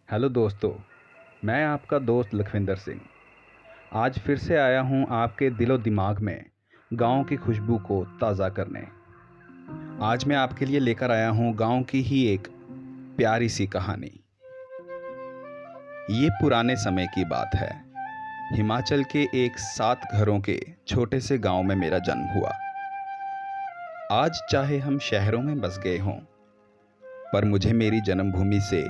Hello दोस्तों। मैं आपका दोस्त लखविंदर सिंह आज फिर से आया हूं आपके दिलो दिमाग में गांव की खुशबू को ताज़ा करने। आज मैं आपके लिए लेकर आया हूं गांव की ही एक प्यारी सी कहानी। ये पुराने समय की बात है। हिमाचल के एक 7 घरों के छोटे से गांव में मेरा जन्म हुआ। आज चाहे हम शहरों में बस गए हों, पर मुझे मेरी जन्मभूमि से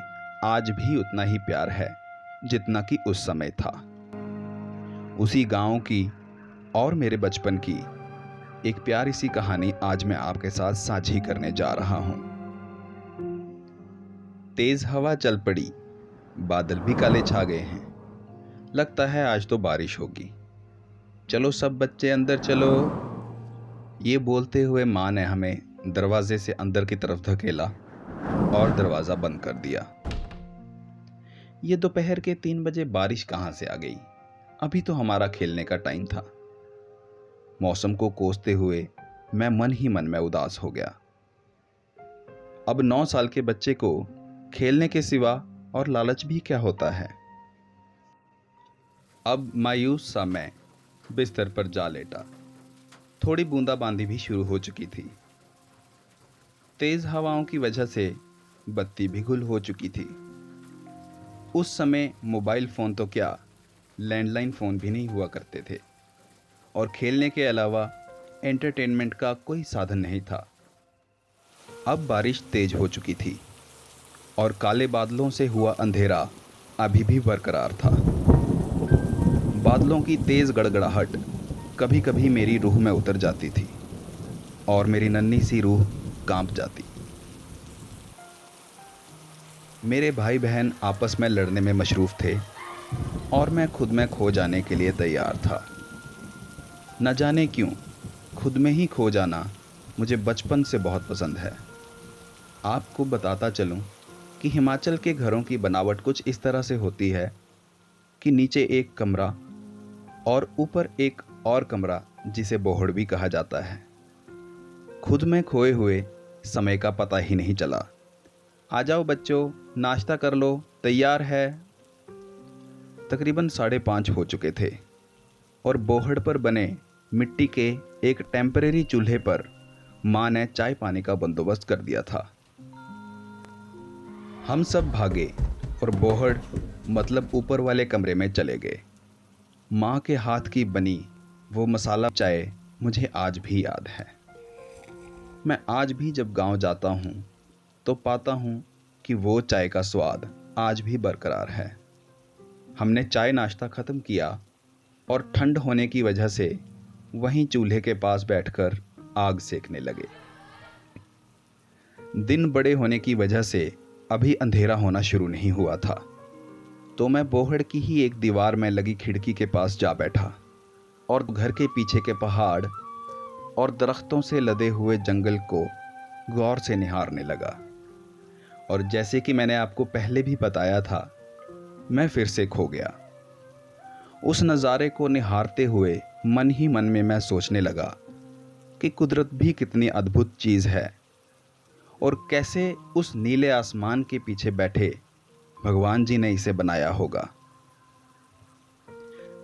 आज भी उतना ही प्यार है जितना कि उस समय था। उसी गांव की और मेरे बचपन की एक प्यारी सी कहानी आज मैं आपके साथ साझी करने जा रहा हूं। तेज हवा चल पड़ी, बादल भी काले छा गए हैं। लगता है आज तो बारिश होगी। चलो सब बच्चे अंदर चलो। ये बोलते हुए माँ ने हमें दरवाजे से अंदर की तरफ धकेला और दरवाजा बंद कर दिया। ये दोपहर के 3 बजे बारिश कहां से आ गई? अभी तो हमारा खेलने का टाइम था। मौसम को कोसते हुए मैं मन ही मन में उदास हो गया। अब 9 साल के बच्चे को खेलने के सिवा और लालच भी क्या होता है। अब मायूस सा मैं बिस्तर पर जा लेटा। थोड़ी बूंदाबांदी भी शुरू हो चुकी थी। तेज हवाओं की वजह से बत्ती भी गुल हो चुकी थी। उस समय मोबाइल फ़ोन तो क्या, लैंडलाइन फ़ोन भी नहीं हुआ करते थे और खेलने के अलावा एंटरटेनमेंट का कोई साधन नहीं था। अब बारिश तेज हो चुकी थी और काले बादलों से हुआ अंधेरा अभी भी बरकरार था। बादलों की तेज गड़गड़ाहट कभी कभी मेरी रूह में उतर जाती थी और मेरी नन्ही सी रूह कांप जाती। मेरे भाई बहन आपस में लड़ने में मशरूफ़ थे और मैं खुद में खो जाने के लिए तैयार था। न जाने क्यों खुद में ही खो जाना मुझे बचपन से बहुत पसंद है। आपको बताता चलूं कि हिमाचल के घरों की बनावट कुछ इस तरह से होती है कि नीचे एक कमरा और ऊपर एक और कमरा जिसे बोहड़ भी कहा जाता है। खुद में खोए हुए समय का पता ही नहीं चला। आ जाओ बच्चों, नाश्ता कर लो, तैयार है। तकरीबन 5:30 हो चुके थे और बोहड़ पर बने मिट्टी के एक टेम्परेरी चूल्हे पर माँ ने चाय पानी का बंदोबस्त कर दिया था। हम सब भागे और बोहड़ मतलब ऊपर वाले कमरे में चले गए। माँ के हाथ की बनी वो मसाला चाय मुझे आज भी याद है। मैं आज भी जब गांव जाता हूँ तो पाता हूँ कि वो चाय का स्वाद आज भी बरकरार है। हमने चाय नाश्ता ख़त्म किया और ठंड होने की वजह से वहीं चूल्हे के पास बैठकर आग सेकने लगे। दिन बड़े होने की वजह से अभी अंधेरा होना शुरू नहीं हुआ था, तो मैं बोहड़ की ही एक दीवार में लगी खिड़की के पास जा बैठा और घर के पीछे के पहाड़ और दरख्तों से लदे हुए जंगल को गौर से निहारने लगा। और जैसे कि मैंने आपको पहले भी बताया था, मैं फिर से खो गया। उस नज़ारे को निहारते हुए मन ही मन में मैं सोचने लगा कि कुदरत भी कितनी अद्भुत चीज़ है और कैसे उस नीले आसमान के पीछे बैठे भगवान जी ने इसे बनाया होगा।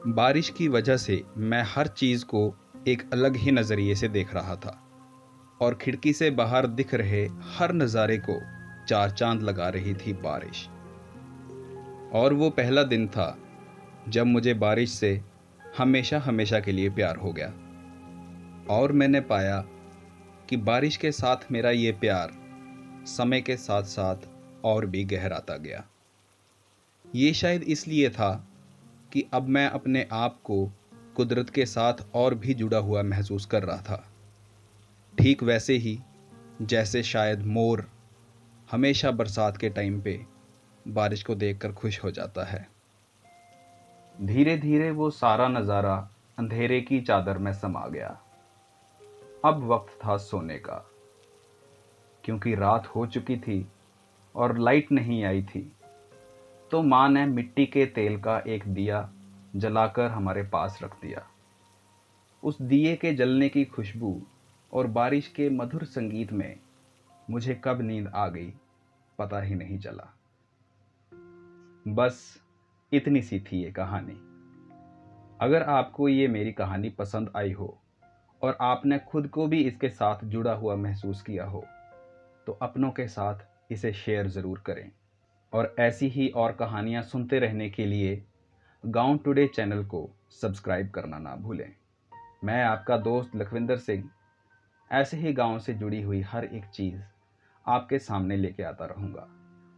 बारिश की वजह से मैं हर चीज़ को एक अलग ही नज़रिए से देख रहा था और खिड़की से बाहर दिख रहे हर नज़ारे को 4 चांद लगा रही थी बारिश। और वो पहला दिन था जब मुझे बारिश से हमेशा हमेशा के लिए प्यार हो गया और मैंने पाया कि बारिश के साथ मेरा ये प्यार समय के साथ साथ और भी गहराता गया। ये शायद इसलिए था कि अब मैं अपने आप को कुदरत के साथ और भी जुड़ा हुआ महसूस कर रहा था। ठीक वैसे ही जैसे शायद मोर हमेशा बरसात के टाइम पे बारिश को देखकर खुश हो जाता है। धीरे धीरे वो सारा नज़ारा अंधेरे की चादर में समा गया। अब वक्त था सोने का, क्योंकि रात हो चुकी थी और लाइट नहीं आई थी। तो माँ ने मिट्टी के तेल का एक दिया जलाकर हमारे पास रख दिया। उस दिए के जलने की खुशबू और बारिश के मधुर संगीत में मुझे कब नींद आ गई पता ही नहीं चला। बस इतनी सी थी ये कहानी। अगर आपको ये मेरी कहानी पसंद आई हो और आपने खुद को भी इसके साथ जुड़ा हुआ महसूस किया हो तो अपनों के साथ इसे शेयर ज़रूर करें। और ऐसी ही और कहानियाँ सुनते रहने के लिए गाँव टुडे चैनल को सब्सक्राइब करना ना भूलें। मैं आपका दोस्त लखविंदर सिंह ऐसे ही गाँव से जुड़ी हुई हर एक चीज़ आपके सामने लेके आता रहूँगा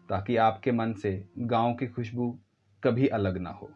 ताकि आपके मन से गाँव की खुशबू कभी अलग ना हो।